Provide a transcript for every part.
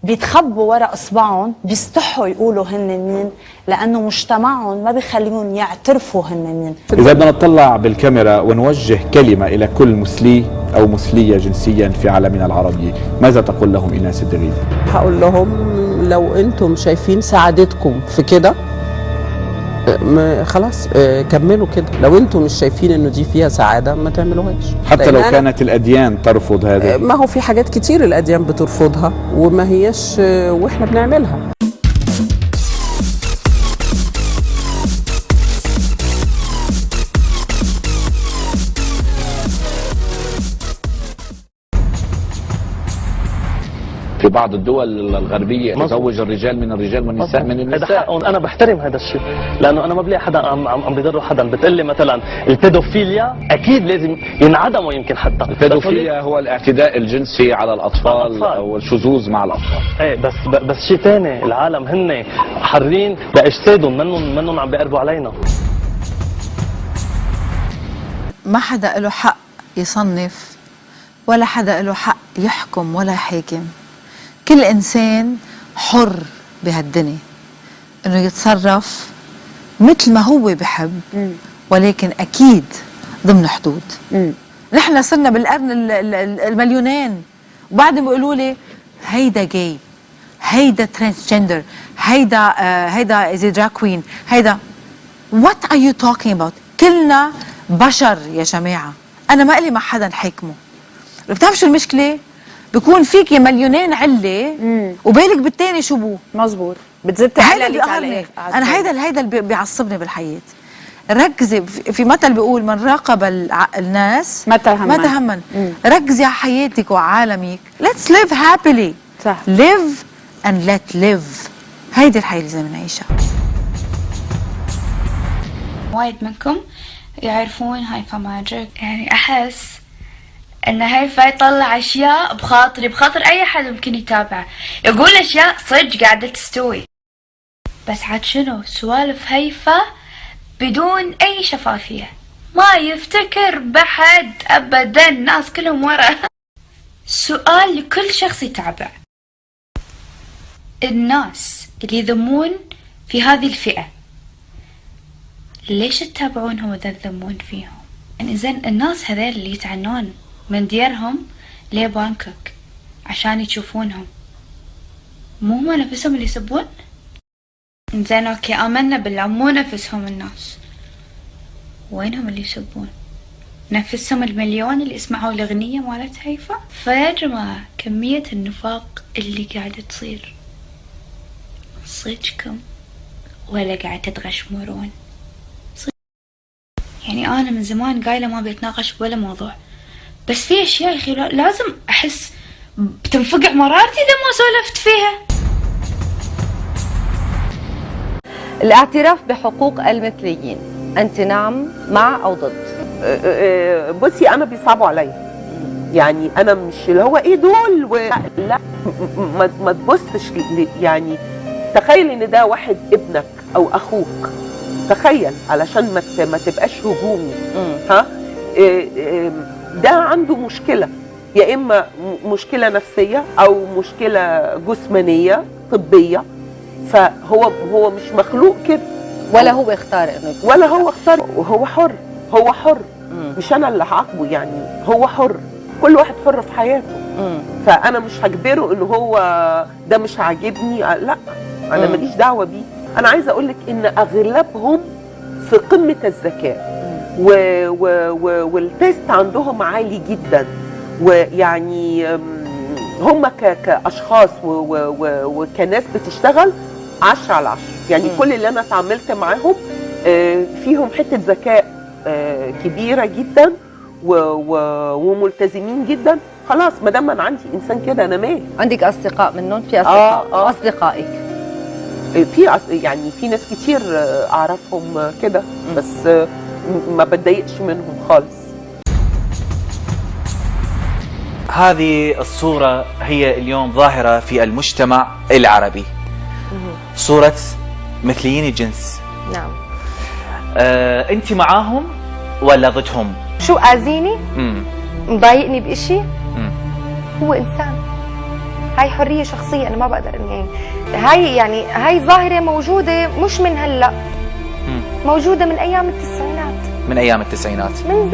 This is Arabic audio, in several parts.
بيتخبوا ورا اصبعهم، بيستحوا يقولوا هن مين، لانه مجتمعهم ما بيخليهم يعترفوا هن مين. اذا بدنا نطلع بالكاميرا ونوجه كلمه الى كل مثلي او مثليه جنسيا في عالمنا العربي، ماذا تقول لهم ايناس الدغيدي؟ هقول لهم لو انتم شايفين سعادتكم في كده خلاص كملوا كده. لو انتم مش شايفين انه دي فيها سعاده ما تعملوهاش. حتى لو كانت الاديان ترفض هذا. ما هو في حاجات كتير الاديان بترفضها وما هيش واحنا بنعملها. في بعض الدول الغربيه يتزوج الرجال من الرجال والنساء من النساء. هذا حقهم، انا بحترم هذا الشيء، لانه انا ما بلاقي حدا عم بيضروا حدا. بتقول لي مثلا البيدوفيليا اكيد لازم ينعدموا، يمكن حتى البيدوفيليا هو الاعتداء الجنسي على الاطفال والشذوذ مع الاطفال. ايه بس شيء ثاني، العالم هن حرين لاجسادهم، منهم عم بيقربوا علينا. ما حدا له حق يصنف ولا حدا له حق يحكم ولا حاكم. كل إنسان حر بهالدنيا إنه يتصرف مثل ما هو بحب، ولكن أكيد ضمن حدود. نحن صرنا بالقرن المليونين وبعدين بيقولوا لي هيدا جاي، هيدا ترانسجندر، هيدا إزي دراج كوين، هيدا what are you talking about؟ كلنا بشر يا جماعة. أنا ما إلي مع حدا حاكمه. بتعرف شو المشكلة؟ بكون فيك يا مليونين علة وبالك بالتاني شو بو. مزبوط، بتزيد تعلق عليه. انا هيدا اللي بيعصبني بالحياة. ركزي في مثل بيقول من راقب الناس ما تهمن. ركزي على حياتك وعالمك. let's live happily. صح. live and let live. هيدي الحياة اللي لازم نعيشها. وايد منكم يعرفون هيفا ماجيك، يعني احس ان هيفا يطلع اشياء بخاطر اي حد ممكن يتابعه، يقول اشياء صدق قاعدة تستوي. بس عاد شنو سوالف هيفا بدون اي شفافية، ما يفتكر بحد ابدا، الناس كلهم ورا. سؤال لكل شخص يتابع، الناس اللي يذمون في هذه الفئة ليش تتابعونهم وإذا تذمون فيهم؟ يعني زين الناس هذول اللي يتعنون من ديارهم ليه بانكوك عشان تشوفونهم، مو هم نفسهم اللي يسبون؟ زين اوكي آمنا بالله مو نفسهم الناس، وينهم اللي يسبون؟ نفسهم المليون اللي اسمعوا الأغنية مالت هيفا؟ فيا جماعة كمية النفاق اللي قاعدة تصير صدقكم ولا قاعدة تتغشمرون؟ يعني أنا من زمان قايلة ما بيتناقش بولا موضوع، بس في أشياء يا أخي لازم أحس بتنفقع مرارتي إذا ما سولفت فيها. الاعتراف بحقوق المثليين، أنت نعم مع أو ضد؟ بصي أنا بيصعبوا عليا، يعني أنا مش اللي هو إيه دول لا ما تبصش يعني تخيل إن ده واحد ابنك أو أخوك، تخيل علشان ما تبقاش هجومي. ها ده عنده مشكلة، يا إما مشكلة نفسية أو مشكلة جسمانية طبية، فهو مش مخلوق كده، ولا هو اختار انه ولا هو اختار، وهو حر، هو حر. مش انا اللي هعاقبه، يعني هو حر، كل واحد حر في حياته. فانا مش هجبره انه هو ده مش عاجبني، لا انا ماليش دعوه بيه. انا عايزه اقول لك ان اغلبهم في قمه الذكاء والتيست عندهم عالي جدا، ويعني هم كاشخاص وكناس بتشتغل 10 على 10. يعني كل اللي انا اتعاملت معاهم فيهم حته ذكاء كبيره جدا وملتزمين جدا. خلاص ما دام انا عندي انسان كده انا مالي. عندك اصدقاء منهم؟ في اصدقاء اصدقائك يعني في ناس كتير اعرفهم كده، بس ما بتضايقش منهم خالص. هذه الصورة هي اليوم ظاهرة في المجتمع العربي، صورة مثليين الجنس. نعم. أنت معاهم ولا ضدهم؟ شو أذيني؟ مضايقني بإشي؟ هو إنسان، هاي حريه شخصيه، انا ما بقدر اني هاي ظاهره موجوده مش من هلا، موجوده من ايام التسعينات، من ايام التسعينات، من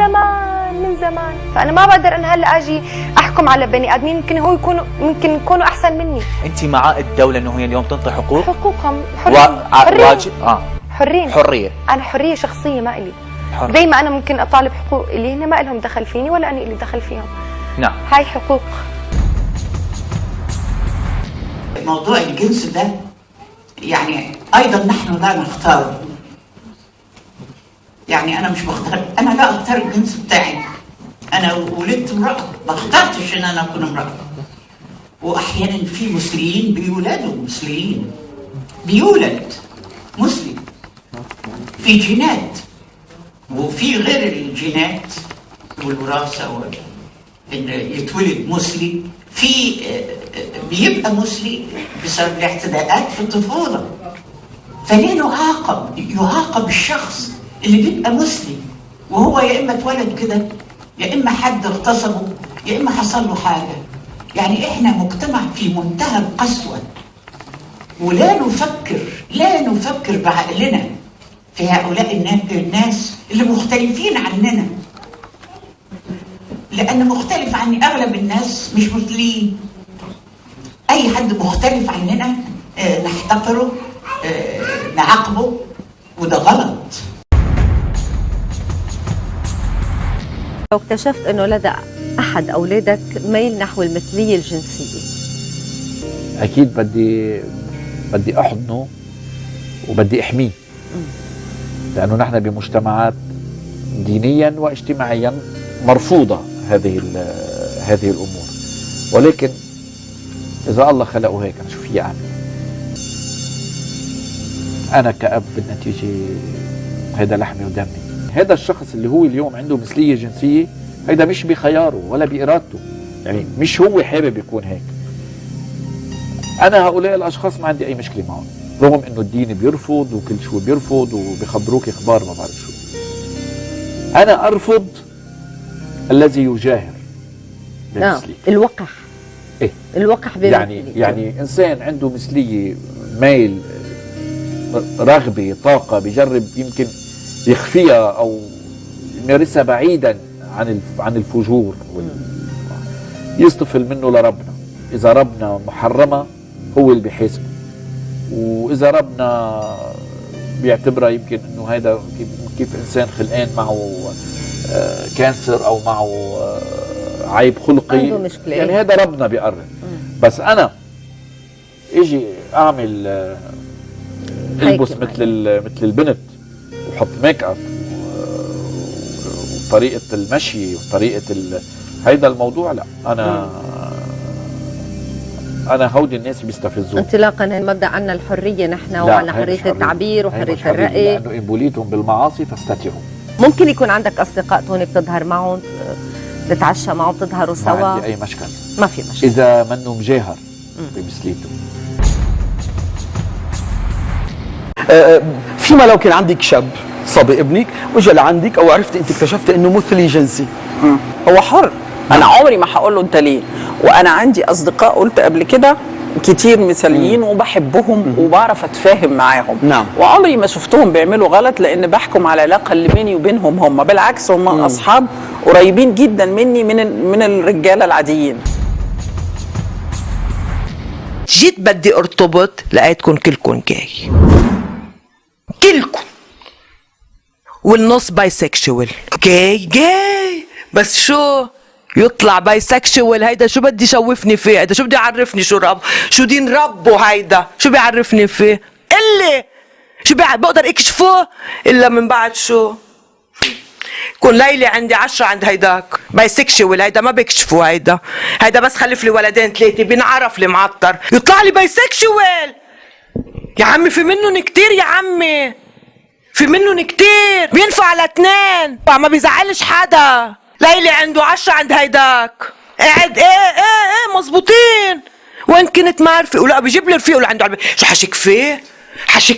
زمان. فانا ما بقدر ان هلا اجي احكم على بني ادمين ممكن يكونوا احسن مني. انت مع الدوله انه هي اليوم تنطي حقوقهم واجب حريه. انا حريه شخصيه ما الي، زي ما انا ممكن اطالب حقوق اللي هن ما لهم دخل فيني ولا انا اللي دخل فيهم. نعم، هاي حقوق. موضوع الجنس ده يعني ايضا نحن لا نختار، يعني انا مش بختار، انا لا اختار الجنس بتاعي، انا ولدت امراه، ما اخترتش ان انا اكون امراه. واحيانا في مسلمين بيولدوا مسلمين، بيولد مسلم في جينات، وفي غير الجينات والوراثه ان يتولد مسلم، في بيبقى مسلم بسبب الاعتداءات في الطفوله. فليه يعاقب الشخص اللي بيبقى مسلم وهو يا اما اتولد كده، يا اما حد اغتصبه، يا اما حصل له حاجه. يعني احنا مجتمع في منتهى القسوه، ولا نفكر بعقلنا في هؤلاء الناس اللي مختلفين عننا، لان مختلف عني اغلب الناس مش مسلمين. اي حد مختلف عننا نحتقره، نعاقبه، وده غلط. لو اكتشفت انه لدى احد اولادك ميل نحو المثليه الجنسيه، اكيد بدي احضنه وبدي احميه، لانه نحن بمجتمعات دينيا واجتماعيا مرفوضه هذه الامور. ولكن اذا الله خلقه هيك انا شو في اعمل؟ انا كأب بالنتيجه هذا لحمي ودمي. هذا الشخص اللي هو اليوم عنده مثليه جنسيه، هذا مش بخياره ولا بارادته، يعني مش هو حابب يكون هيك. انا هؤلاء الاشخاص ما عندي اي مشكله معهم، رغم انه الدين بيرفض وكل شو بيرفض وبيخبروك اخبار ما بعرف شو. انا ارفض الذي يجاهر بالمثليه. الوقح. ايه الوقح يعني انسان عنده مثليه، ميل، رغبه، طاقه، بيجرب يمكن يخفيها او يمارسها بعيدا عن الفجور يصطفل منه لربنا. اذا ربنا محرمه هو اللي بيحاسبه، واذا ربنا بيعتبرها يمكن انه هذا كيف انسان خلقان معه كانسر او معه عيب خلقي، عنده مشكله، يعني هذا ربنا بيقرر. بس انا اجي اعمل البس مثل البنت وحط ميك اب وطريقه المشي وطريقه هيدا الموضوع، لا. انا هودي الناس بيستفزوني انطلاقا من مبدا عنا الحريه نحن، وعنا حريه التعبير وحريه الراي، لانه ان بوليتم بالمعاصي فاستتروا. ممكن يكون عندك اصدقاء توني بتظهر معهم، تتعشى معهم، تظهروا سوا؟ ما عندي اي مشكل، ما في مشكل اذا منه مجاهر بمثليته. فيما لو كان عندك شاب صبي ابنك واجى لعندك او عرفت انت اكتشفت انه مثلي جنسي، هو حر. انا عمري ما هقول له انت ليه، وانا عندي اصدقاء قلت قبل كده كتير مثاليين وبحبهم وبعرف اتفاهم معاهم. نعم. وعمري ما شفتهم بيعملوا غلط، لان بحكم على العلاقه اللي بيني وبينهم هم، بالعكس هم اصحاب قريبين جدا مني من الرجاله العاديين. جيت بدي ارتبط لقيتكم كلكم جاي، كلكم، والنص بايسكشوال. جاي بس شو يطلع بايسكشوال؟ هيدا شو بدي شوفني فيه؟ هيدا شو بدي يعرفني؟ شو دين ربه؟ هيدا شو بيعرفني فيه؟ اللي شو بقدر اكشفه الا من بعد شو كون ليلي عندي 10 عند هيداك بايسكشوال. هيدا ما بيكشفوا، هيدا بس خلف لي ولدين 3 بنعرف لي معطر يطلع لي بايسكشوال. يا عمي في منهم كتير، يا عمي في منهم كتير، بينفع ل2، ما بيزعلش حدا. ليلي عنده 10 عند هيداك قاعد ايه مزبوطين. وين كنت ما رفيق؟ ولا بيجيب لي رفيقه اللي عنده علبة. شو حشك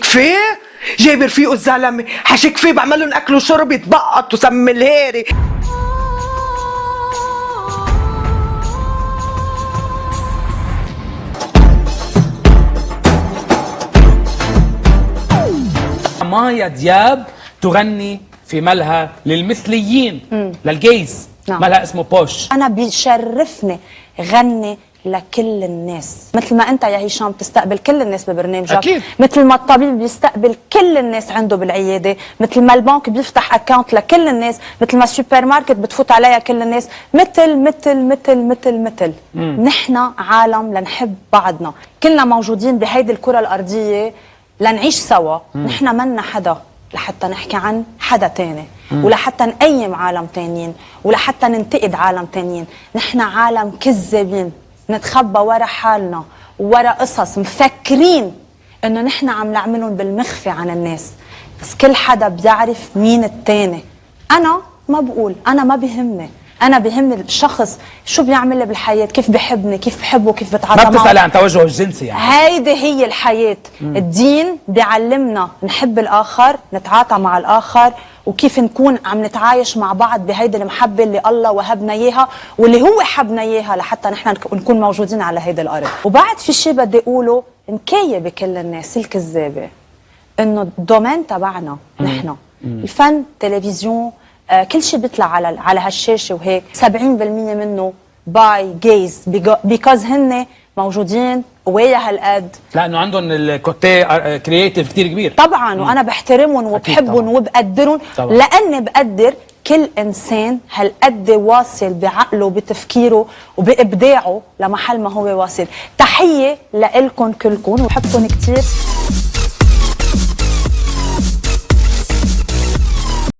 فيه جايب رفيقه الزلمه، حشك فيه، بعمل لهم اكل وشرب يتبقط وسم الهيري. مايا دياب تغني في ملهى للمثليين للجيز. نعم. ملهى اسمه بوش. انا بيشرفني غني لكل الناس، مثل ما انت يا هشام بتستقبل كل الناس ببرنامجك، أكيد. مثل ما الطبيب بيستقبل كل الناس عنده بالعياده، مثل ما البنك بيفتح اكاونت لكل الناس، مثل ما السوبر ماركت بتفوت عليها كل الناس، مثل نحن عالم لنحب بعضنا، كلنا موجودين بهيدي الكره الارضيه لنعيش سوا. نحن منا حدا لحتى نحكي عن حدا تاني، ولحتى نقيم عالم تانيين، ولحتى ننتقد عالم تانيين. نحن عالم كذابين، نتخبى ورا حالنا وورا قصص، مفكرين انه نحن عم نعملهم بالمخفي عن الناس، بس كل حدا بيعرف مين التاني. انا ما بقول، انا ما بيهمني، انا بيهمني الشخص شو بيعمل لي بالحياه، كيف بحبني، كيف بحبه، كيف بتعاطى ما معه. بتسألي عن توجهه الجنسي يعني. هيدي هي الحياه. الدين بيعلمنا نحب الاخر، نتعاطى مع الاخر، وكيف نكون عم نتعايش مع بعض بهيدي المحبه اللي الله وهبنا اياها واللي هو حبنا اياها لحتى نحن نكون موجودين على هيدي الارض. وبعد في شيء بدي اقوله نكايه بكل الناس الكذابه، انه الدومين تبعنا نحن الفن، تلفزيون، كل شيء بيطلع على هالشاشه وهيك 70% منه باي جايز، بيكوز هن موجودين ويا هالقد، لانه عندهم الكوتي كرييتيف كثير كبير طبعا. وانا بحترمهم وبحبهم وبقدرهم، لاني بقدر كل انسان هالقد واصل بعقله وبتفكيره وبابداعه لمحل ما هو واصل. تحيه لإلكم كلكم وبحبكم كثير.